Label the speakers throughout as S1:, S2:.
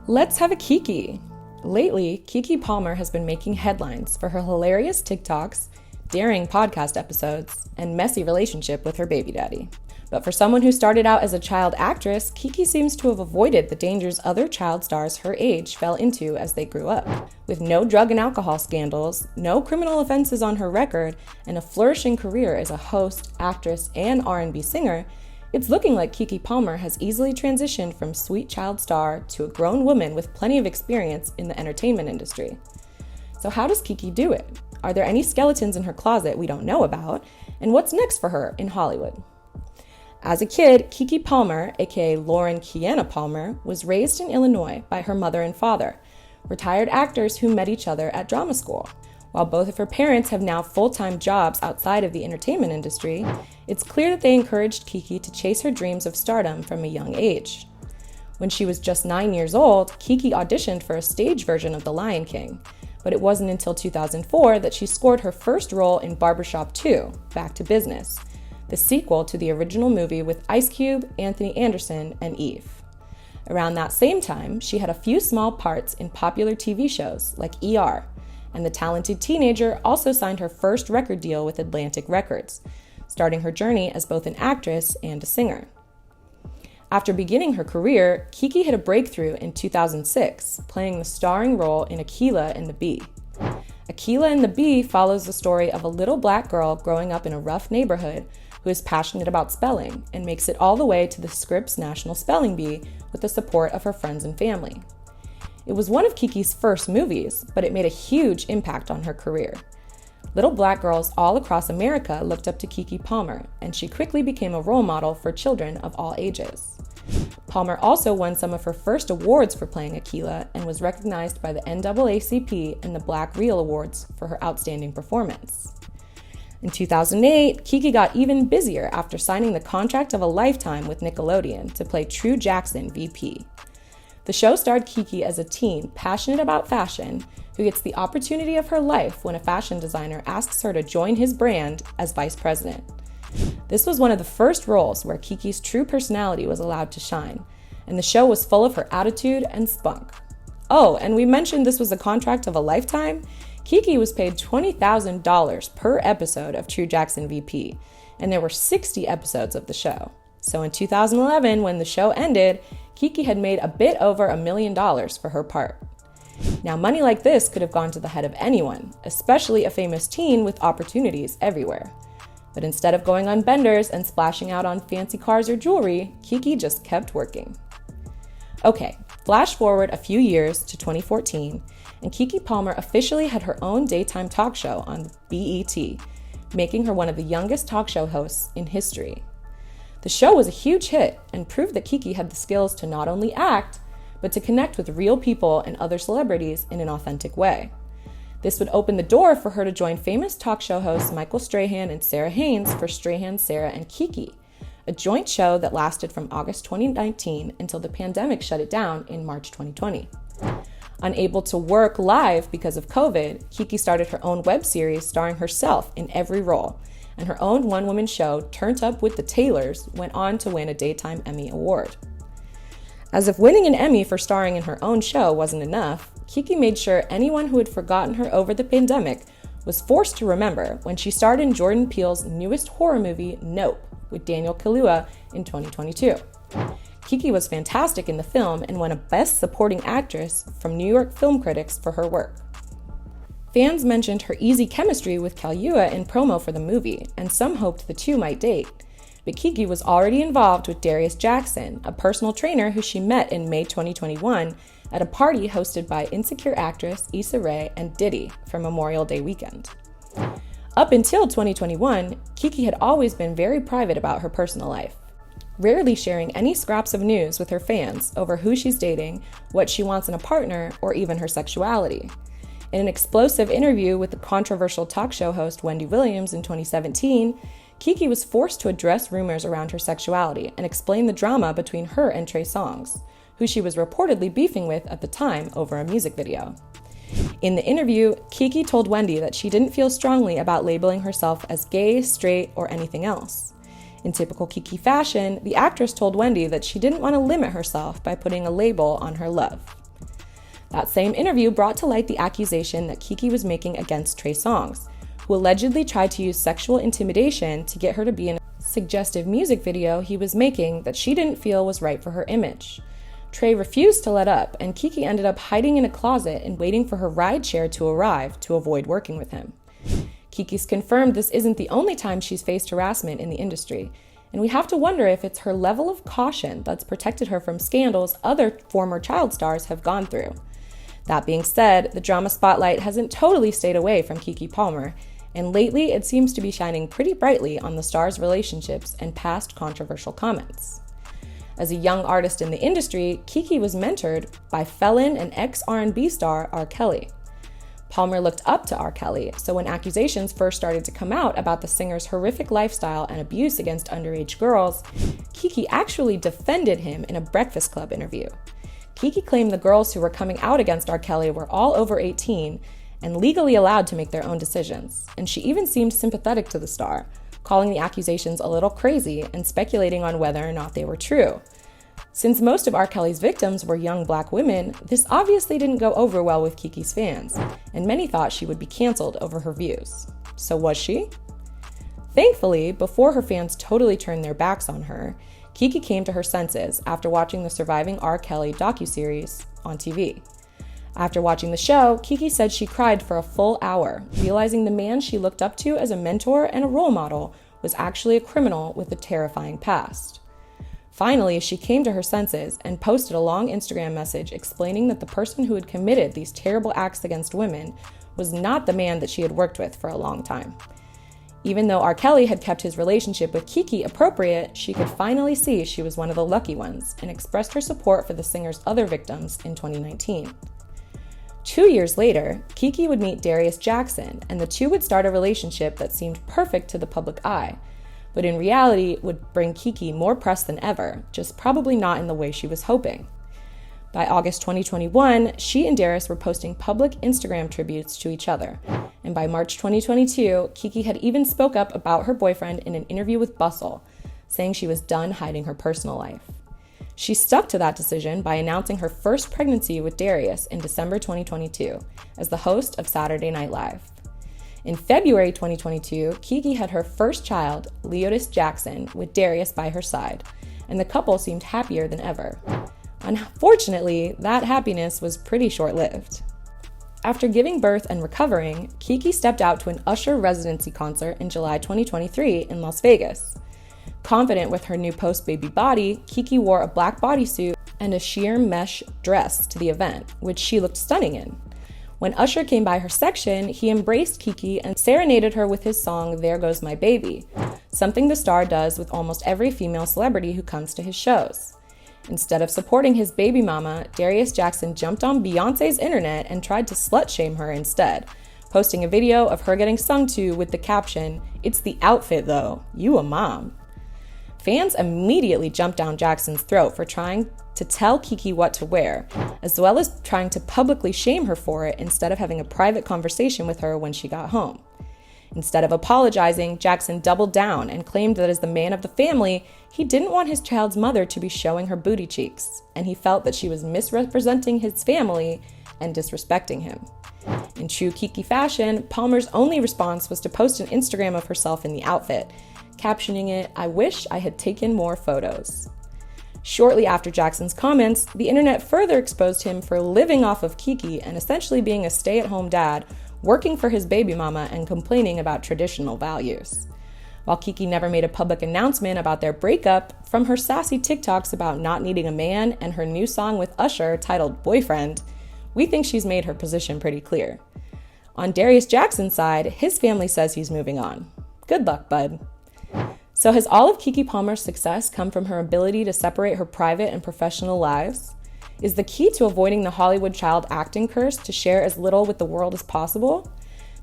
S1: Let's have a Keke. Lately, Keke Palmer has been making headlines for her hilarious TikToks, daring podcast episodes, and messy relationship with her baby daddy. But for someone who started out as a child actress, Keke seems to have avoided the dangers other child stars her age fell into as they grew up. With no drug and alcohol scandals, no criminal offenses on her record, and a flourishing career as a host, actress, and R&B singer, it's looking like Keke Palmer has easily transitioned from sweet child star to a grown woman with plenty of experience in the entertainment industry. So how does Keke do it? Are there any skeletons in her closet we don't know about? And what's next for her in Hollywood? As a kid, Keke Palmer, aka Lauren Kiana Palmer, was raised in Illinois by her mother and father, retired actors who met each other at drama school. While both of her parents have now full-time jobs outside of the entertainment industry, it's clear that they encouraged Keke to chase her dreams of stardom from a young age. When she was just 9 years old, Keke auditioned for a stage version of The Lion King, but it wasn't until 2004 that she scored her first role in Barbershop 2, Back to Business, the sequel to the original movie with Ice Cube, Anthony Anderson, and Eve. Around that same time, she had a few small parts in popular TV shows like ER, and the talented teenager also signed her first record deal with Atlantic Records, starting her journey as both an actress and a singer. After beginning her career, Keke hit a breakthrough in 2006, playing the starring role in Akeelah and the Bee. Akeelah and the Bee follows the story of a little black girl growing up in a rough neighborhood who is passionate about spelling and makes it all the way to the Scripps National Spelling Bee with the support of her friends and family. It was one of Keke's first movies, but it made a huge impact on her career. Little black girls all across America looked up to Keke Palmer, and she quickly became a role model for children of all ages. Palmer also won some of her first awards for playing Akeelah and was recognized by the NAACP and the Black Reel Awards for her outstanding performance. In 2008, Keke got even busier after signing the contract of a lifetime with Nickelodeon to play True Jackson VP. The show starred Keke as a teen passionate about fashion who gets the opportunity of her life when a fashion designer asks her to join his brand as vice president. This was one of the first roles where Keke's true personality was allowed to shine, and the show was full of her attitude and spunk. Oh, and we mentioned this was a contract of a lifetime? Keke was paid $20,000 per episode of True Jackson VP, and there were 60 episodes of the show. So in 2011, when the show ended, Keke had made a bit over $1 million for her part. Now, money like this could have gone to the head of anyone, especially a famous teen with opportunities everywhere. But instead of going on benders and splashing out on fancy cars or jewelry, Keke just kept working. Okay, flash forward a few years to 2014, and Keke Palmer officially had her own daytime talk show on BET, making her one of the youngest talk show hosts in history. The show was a huge hit and proved that Keke had the skills to not only act, but to connect with real people and other celebrities in an authentic way. This would open the door for her to join famous talk show hosts Michael Strahan and Sarah Haynes for Strahan, Sarah, and Keke, a joint show that lasted from August 2019 until the pandemic shut it down in March 2020. Unable to work live because of COVID, Keke started her own web series starring herself in every role, and her own one-woman show, Turned Up with the Taylors, went on to win a Daytime Emmy Award. As if winning an Emmy for starring in her own show wasn't enough, Keke made sure anyone who had forgotten her over the pandemic was forced to remember when she starred in Jordan Peele's newest horror movie, Nope, with Daniel Kaluuya in 2022. Keke was fantastic in the film and won a Best Supporting Actress from New York film critics for her work. Fans mentioned her easy chemistry with Kaluuya in promo for the movie, and some hoped the two might date. But Keke was already involved with Darius Jackson, a personal trainer who she met in May 2021 at a party hosted by Insecure actress Issa Rae and Diddy for Memorial Day weekend. Up until 2021, Keke had always been very private about her personal life, rarely sharing any scraps of news with her fans over who she's dating, what she wants in a partner, or even her sexuality. In an explosive interview with the controversial talk show host Wendy Williams in 2017, Keke was forced to address rumors around her sexuality and explain the drama between her and Trey Songz, who she was reportedly beefing with at the time over a music video. In the interview, Keke told Wendy that she didn't feel strongly about labeling herself as gay, straight, or anything else. In typical Keke fashion, the actress told Wendy that she didn't want to limit herself by putting a label on her love. That same interview brought to light the accusation that Keke was making against Trey Songz, who allegedly tried to use sexual intimidation to get her to be in a suggestive music video he was making that she didn't feel was right for her image. Trey refused to let up, and Keke ended up hiding in a closet and waiting for her rideshare to arrive to avoid working with him. Keke's confirmed this isn't the only time she's faced harassment in the industry, and we have to wonder if it's her level of caution that's protected her from scandals other former child stars have gone through. That being said, the drama spotlight hasn't totally stayed away from Keke Palmer, and lately it seems to be shining pretty brightly on the star's relationships and past controversial comments. As a young artist in the industry, Keke was mentored by felon and ex-R&B star R. Kelly. Palmer looked up to R. Kelly, so when accusations first started to come out about the singer's horrific lifestyle and abuse against underage girls, Keke actually defended him in a Breakfast Club interview. Keke claimed the girls who were coming out against R. Kelly were all over 18 and legally allowed to make their own decisions, and she even seemed sympathetic to the star, calling the accusations a little crazy and speculating on whether or not they were true. Since most of R. Kelly's victims were young black women, this obviously didn't go over well with Keke's fans, and many thought she would be canceled over her views. So was she? Thankfully, before her fans totally turned their backs on her, Keke came to her senses after watching the Surviving R. Kelly docuseries on TV. After watching the show, Keke said she cried for a full hour, realizing the man she looked up to as a mentor and a role model was actually a criminal with a terrifying past. Finally, she came to her senses and posted a long Instagram message explaining that the person who had committed these terrible acts against women was not the man that she had worked with for a long time. Even though R. Kelly had kept his relationship with Keke appropriate, she could finally see she was one of the lucky ones and expressed her support for the singer's other victims in 2019. 2 years later, Keke would meet Darius Jackson, and the two would start a relationship that seemed perfect to the public eye, but in reality would bring Keke more press than ever, just probably not in the way she was hoping. By August 2021, she and Darius were posting public Instagram tributes to each other, and by March 2022, Keke had even spoke up about her boyfriend in an interview with Bustle, saying she was done hiding her personal life. She stuck to that decision by announcing her first pregnancy with Darius in December 2022 as the host of Saturday Night Live. In February 2022, Keke had her first child, Darius Jackson, with Darius by her side, and the couple seemed happier than ever. Unfortunately, that happiness was pretty short-lived. After giving birth and recovering, Keke stepped out to an Usher residency concert in July 2023 in Las Vegas. Confident with her new post-baby body, Keke wore a black bodysuit and a sheer mesh dress to the event, which she looked stunning in. When Usher came by her section, he embraced Keke and serenaded her with his song "There Goes My Baby," something the star does with almost every female celebrity who comes to his shows. Instead of supporting his baby mama, Darius Jackson jumped on Beyoncé's internet and tried to slut-shame her instead, posting a video of her getting sung to with the caption, "It's the outfit though, you a mom." Fans immediately jumped down Jackson's throat for trying to tell Keke what to wear, as well as trying to publicly shame her for it instead of having a private conversation with her when she got home. Instead of apologizing, Jackson doubled down and claimed that as the man of the family, he didn't want his child's mother to be showing her booty cheeks, and he felt that she was misrepresenting his family and disrespecting him. In true Keke fashion, Palmer's only response was to post an Instagram of herself in the outfit, captioning it, "I wish I had taken more photos." Shortly after Jackson's comments, the internet further exposed him for living off of Keke and essentially being a stay-at-home dad, working for his baby mama and complaining about traditional values. While Keke never made a public announcement about their breakup, from her sassy TikToks about not needing a man and her new song with Usher titled "Boyfriend," we think she's made her position pretty clear. On Darius Jackson's side, his family says he's moving on. Good luck, bud. So has all of Keke Palmer's success come from her ability to separate her private and professional lives? Is the key to avoiding the Hollywood child acting curse to share as little with the world as possible?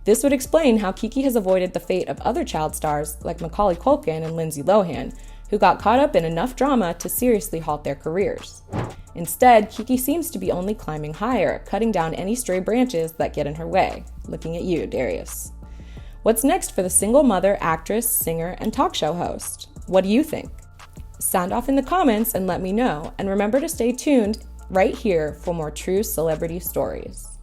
S1: This would explain how Keke has avoided the fate of other child stars like Macaulay Culkin and Lindsay Lohan, who got caught up in enough drama to seriously halt their careers. Instead, Keke seems to be only climbing higher, cutting down any stray branches that get in her way. Looking at you, Darius. What's next for the single mother, actress, singer, and talk show host? What do you think? Sound off in the comments and let me know, and remember to stay tuned right here for more true celebrity stories.